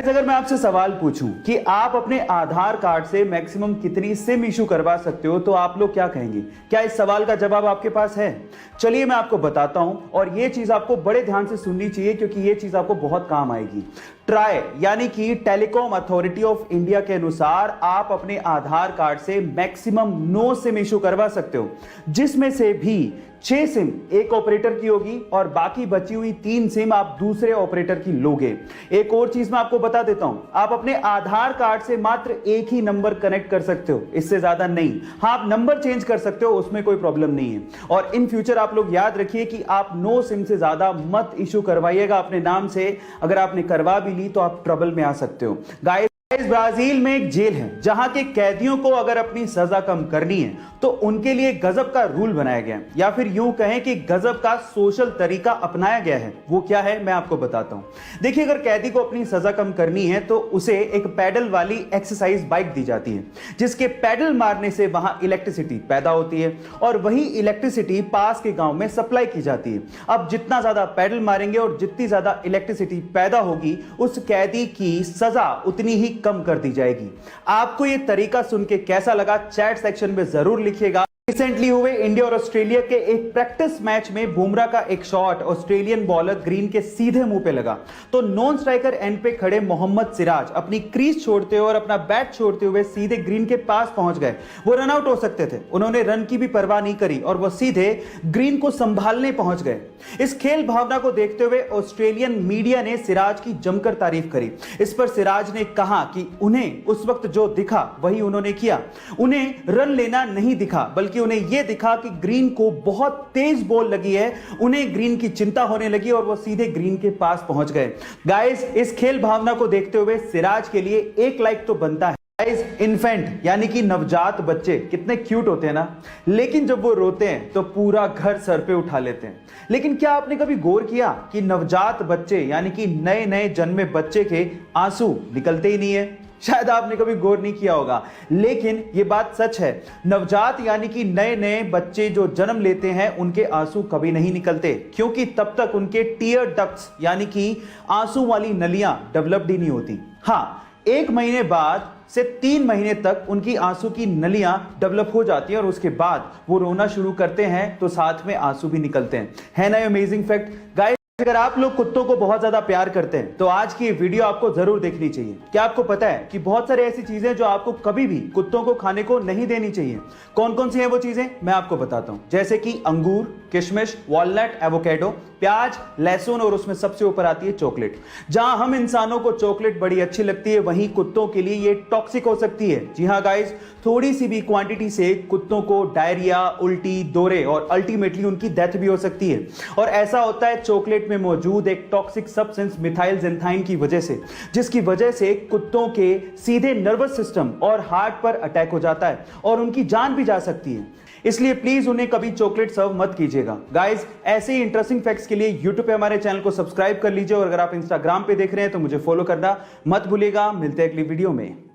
अगर मैं आपसे सवाल पूछूं कि आप अपने आधार कार्ड से मैक्सिमम कितनी सिम इशू करवा सकते हो, तो आप लोग क्या कहेंगे? क्या इस सवाल का जवाब आपके पास है? चलिए मैं आपको बताता हूं, और यह चीज आपको बड़े ध्यान से सुननी चाहिए क्योंकि यह चीज आपको बहुत काम आएगी। ट्राई यानी कि टेलीकॉम अथॉरिटी ऑफ इंडिया के अनुसार आप अपने आधार कार्ड से मैक्सिमम 9 सिम इशू करवा सकते हो, जिसमें से भी 6 सिम एक ऑपरेटर की होगी और बाकी बची हुई 3 सिम आप दूसरे ऑपरेटर की लोगे। एक और चीज मैं आपको बता देता हूं, आप अपने आधार कार्ड से मात्र एक ही नंबर कनेक्ट कर सकते हो, इससे ज्यादा नहीं। हाँ, आप नंबर चेंज कर सकते हो, उसमें कोई प्रॉब्लम नहीं है। और इन फ्यूचर आप लोग याद रखिए कि आप 9 सिम से ज्यादा मत इशू करवाइएगा अपने नाम से। अगर आपने करवा भी ली तो आप ट्रबल में आ सकते हो। गाइस, ब्राजील में एक जेल है जहां के कैदियों को अगर अपनी सजा कम करनी है तो उनके लिए गजब का रूल बनाया गया है, या फिर यूं कहें कि गजब का सोशल तरीका अपनाया गया है। वो क्या है मैं आपको बताता हूं। देखिए, अगर कैदी को अपनी सजा कम करनी है तो उसे एक पैडल वाली एक्सरसाइज बाइक दी जाती है, जिसके पैडल मारने से वहां इलेक्ट्रिसिटी पैदा होती है और वही इलेक्ट्रिसिटी पास के गांव में सप्लाई की जाती है। अब जितना ज्यादा पैडल मारेंगे और जितनी ज्यादा इलेक्ट्रिसिटी पैदा होगी, उस कैदी की सजा उतनी ही कम कर दी जाएगी। आपको यह तरीका सुन के कैसा लगा, चैट सेक्शन में जरूर लिखिएगा। रिसेंटली हुए इंडिया और ऑस्ट्रेलिया के एक प्रैक्टिस मैच में बुमराह का एक शॉट ऑस्ट्रेलियन बॉलर ग्रीन के सीधे मुंह पे लगा, तो नॉन स्ट्राइकर एंड पे खड़े मोहम्मद सिराज अपनी क्रीज छोड़ते हुए और अपना बैट छोड़ते हुए सीधे ग्रीन के पास पहुंच गए। वो रन आउट हो सकते थे, उन्होंने रन की भी परवाह नहीं करी और वो सीधे ग्रीन को संभालने पहुंच गए। इस खेल भावना को देखते हुए ऑस्ट्रेलियन मीडिया ने सिराज की जमकर तारीफ करी। इस पर सिराज ने कहा कि उन्हें उस वक्त जो दिखा वही उन्होंने किया। उन्हें रन लेना नहीं दिखा, बल्कि उन्हें यह दिखा कि ग्रीन को बहुत तेज बॉल लगी है। उन्हें ग्रीन की चिंता होने लगी और वो सीधे ग्रीन के पास पहुंच गए। गाइस, इस खेल भावना को देखते हुए सिराज के लिए 1 लाइक तो बनता है। इन्फेंट यानी कि नवजात बच्चे कितने क्यूट होते हैं ना, लेकिन जब वो रोते हैं तो पूरा घर सर पे उठा लेते हैं। लेकिन क्या आपने कभी गौर किया कि नवजात बच्चे यानी कि नए नए जन्मे बच्चे के आंसू निकलते ही नहीं है? शायद आपने कभी गौर नहीं किया होगा, लेकिन यह बात सच है। नवजात यानी कि नए नए बच्चे जो जन्म लेते हैं उनके आंसू कभी नहीं निकलते, क्योंकि तब तक उनके टीयर डक्ट्स यानी कि आंसू वाली नलियां डेवलप्ड ही नहीं होती। हाँ, 1 महीने बाद से 3 महीने तक उनकी आंसू की नलियां डेवलप हो जाती हैं और उसके बाद वो रोना शुरू करते हैं तो साथ में आंसू भी निकलते हैं। है ना अमेजिंग फैक्ट? गाइस, अगर आप लोग कुत्तों को बहुत ज्यादा प्यार करते हैं तो आज की ये वीडियो आपको जरूर देखनी चाहिए। क्या आपको पता है कि बहुत सारी ऐसी चीजें जो आपको कभी भी कुत्तों को खाने को नहीं देनी चाहिए? कौन कौन सी हैं वो चीजें, मैं आपको बताता हूं। जैसे कि अंगूर, किशमिश, वॉलनट, एवोकेडो, प्याज, लहसुन और उसमें सबसे ऊपर आती है चॉकलेट। जहां हम इंसानों को चॉकलेट बड़ी अच्छी लगती है, वहीं कुत्तों के लिए ये टॉक्सिक हो सकती है। जी हां गाइस, थोड़ी सी भी क्वांटिटी से कुत्तों को डायरिया, उल्टी, दौरे और अल्टीमेटली उनकी डेथ भी हो सकती है। और ऐसा होता है चॉकलेट में मौजूद एक टॉक्सिक सब्सटेंस मिथाइल ज़ेंथाइन की वजह से, जिसकी वजह से कुत्तों के सीधे नर्वस सिस्टम और हार्ट पर अटैक हो जाता है और उनकी जान भी जा सकती है। इसलिए प्लीज उन्हें कभी चॉकलेट सर्व मत कीजिएगा। गाइस, ऐसे ही इंटरेस्टिंग फैक्ट्स के लिए यूट्यूब पे हमारे चैनल को सब्सक्राइब कर लीजिए और अगर आप इंस्टाग्राम पे देख रहे हैं तो मुझे फॉलो करना मत भूलिएगा। मिलते हैं अगली वीडियो में।